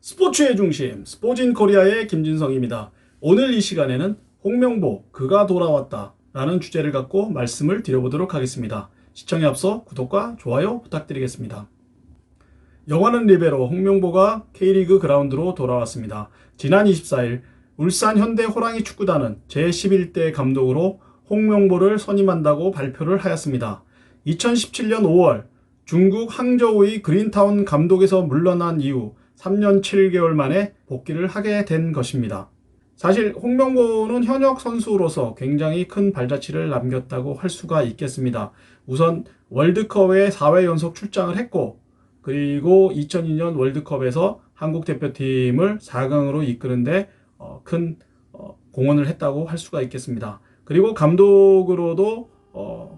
스포츠의 중심, 스포진 코리아의 김진성입니다. 오늘 이 시간에는 홍명보, 그가 돌아왔다 라는 주제를 갖고 말씀을 드려보도록 하겠습니다. 시청에 앞서 구독과 좋아요 부탁드리겠습니다. 영화는 리베로 홍명보가 K리그 그라운드로 돌아왔습니다. 지난 24일 울산 현대 호랑이 축구단은 제11대 감독으로 홍명보를 선임한다고 발표를 하였습니다. 2017년 5월 중국 항저우의 그린타운 감독에서 물러난 이후 3년 7개월 만에 복귀를 하게 된 것입니다. 사실 홍명보는 현역 선수로서 굉장히 큰 발자취를 남겼다고 할 수가 있겠습니다. 우선 월드컵에 4회 연속 출장을 했고, 그리고 2002년 월드컵에서 한국 대표팀을 4강으로 이끄는데 큰 공헌을 했다고 할 수가 있겠습니다. 그리고 감독으로도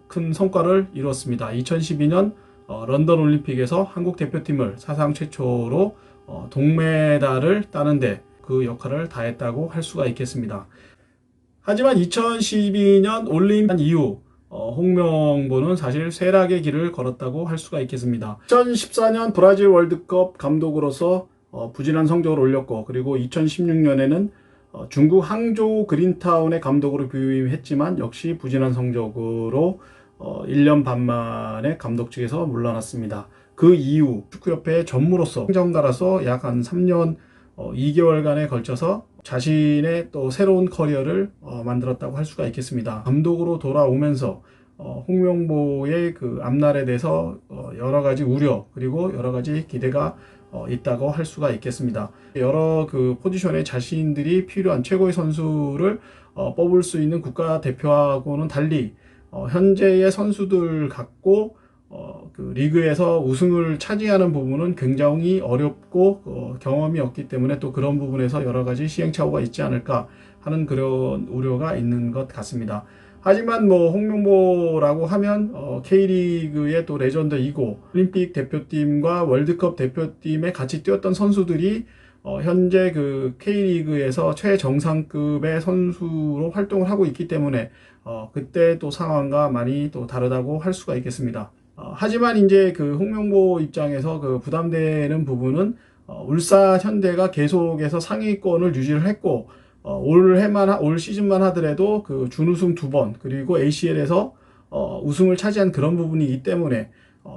큰 성과를 이뤘습니다. 2012년 런던 올림픽에서 한국 대표팀을 사상 최초로 동메달을 따는데 그 역할을 다했다고 할 수가 있겠습니다. 하지만 2012년 올림픽 이후 홍명보는 사실 쇠락의 길을 걸었다고 할 수가 있겠습니다. 2014년 브라질 월드컵 감독으로서 부진한 성적을 올렸고, 그리고 2016년에는 중국 항저우 그린타운의 감독으로 부임했지만 역시 부진한 성적으로 1년 반 만에 감독직에서 물러났습니다. 그 이후 축구협회 전무로서 행정가로서 약 한 3년 2개월간에 걸쳐서 자신의 또 새로운 커리어를 만들었다고 할 수가 있겠습니다. 감독으로 돌아오면서 홍명보의 그 앞날에 대해서 여러 가지 우려, 그리고 여러 가지 기대가 있다고 할 수가 있겠습니다. 여러 그 포지션에 자신들이 필요한 최고의 선수를 뽑을 수 있는 국가대표하고는 달리 현재의 선수들 갖고 그 리그에서 우승을 차지하는 부분은 굉장히 어렵고 경험이 없기 때문에 또 그런 부분에서 여러 가지 시행착오가 있지 않을까 하는 그런 우려가 있는 것 같습니다. 하지만 뭐 홍명보라고 하면 K리그의 또 레전드이고, 올림픽 대표팀과 월드컵 대표팀에 같이 뛰었던 선수들이 현재 그 K리그에서 최정상급의 선수로 활동을 하고 있기 때문에 그때 또 상황과 많이 또 다르다고 할 수가 있겠습니다. 하지만 이제 그 홍명보 입장에서 그 부담되는 부분은 울산 현대가 계속해서 상위권을 유지를 했고, 올 시즌만 하더라도 그 준우승 2번, 그리고 ACL에서 우승을 차지한 그런 부분이기 때문에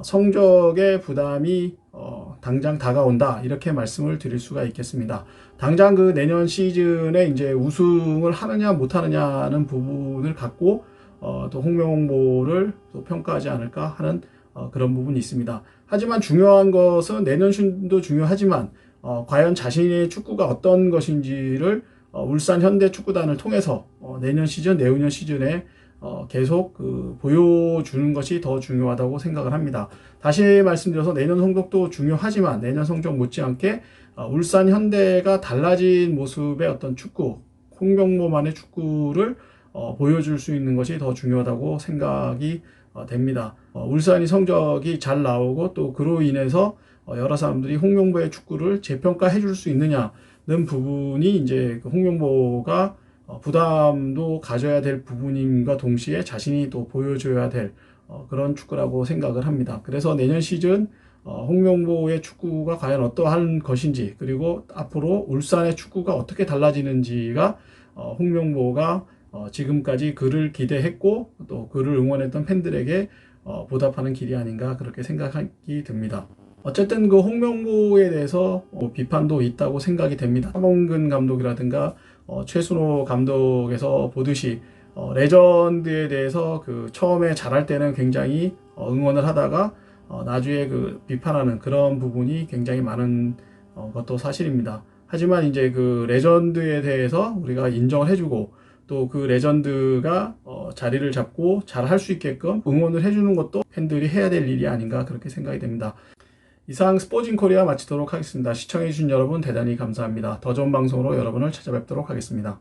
성적의 부담이 당장 다가온다, 이렇게 말씀을 드릴 수가 있겠습니다. 당장 그 내년 시즌에 이제 우승을 하느냐 못하느냐는 부분을 갖고 또 홍명보를 또 평가하지 않을까 하는 그런 부분이 있습니다. 하지만 중요한 것은 내년 시즌도 중요하지만 과연 자신의 축구가 어떤 것인지를 울산 현대 축구단을 통해서 내년 시즌, 내후년 시즌에 계속 그 보여주는 것이 더 중요하다고 생각을 합니다. 다시 말씀드려서 내년 성적도 중요하지만 내년 성적 못지않게 울산 현대가 달라진 모습의 어떤 축구, 홍명보만의 축구를 보여줄 수 있는 것이 더 중요하다고 생각이 됩니다. 울산이 성적이 잘 나오고 또 그로 인해서 여러 사람들이 홍명보의 축구를 재평가해 줄 수 있느냐는 부분이 이제 홍명보가 부담도 가져야 될 부분임과 동시에 자신이 또 보여줘야 될 그런 축구라고 생각을 합니다. 그래서 내년 시즌 홍명보의 축구가 과연 어떠한 것인지, 그리고 앞으로 울산의 축구가 어떻게 달라지는지가 홍명보가 지금까지 그를 기대했고 또 그를 응원했던 팬들에게 보답하는 길이 아닌가, 그렇게 생각이 듭니다. 어쨌든 그 홍명보에 대해서 비판도 있다고 생각이 됩니다. 함원근 감독이라든가 최순호 감독에서 보듯이 레전드에 대해서 그 처음에 잘할 때는 굉장히 응원을 하다가 나중에 그 비판하는 그런 부분이 굉장히 많은 것도 사실입니다. 하지만 이제 그 레전드에 대해서 우리가 인정을 해주고 또 그 레전드가 자리를 잡고 잘 할 수 있게끔 응원을 해주는 것도 팬들이 해야 될 일이 아닌가, 그렇게 생각이 됩니다. 이상 스포진 코리아 마치도록 하겠습니다. 시청해주신 여러분 대단히 감사합니다. 더 좋은 방송으로 여러분을 찾아뵙도록 하겠습니다.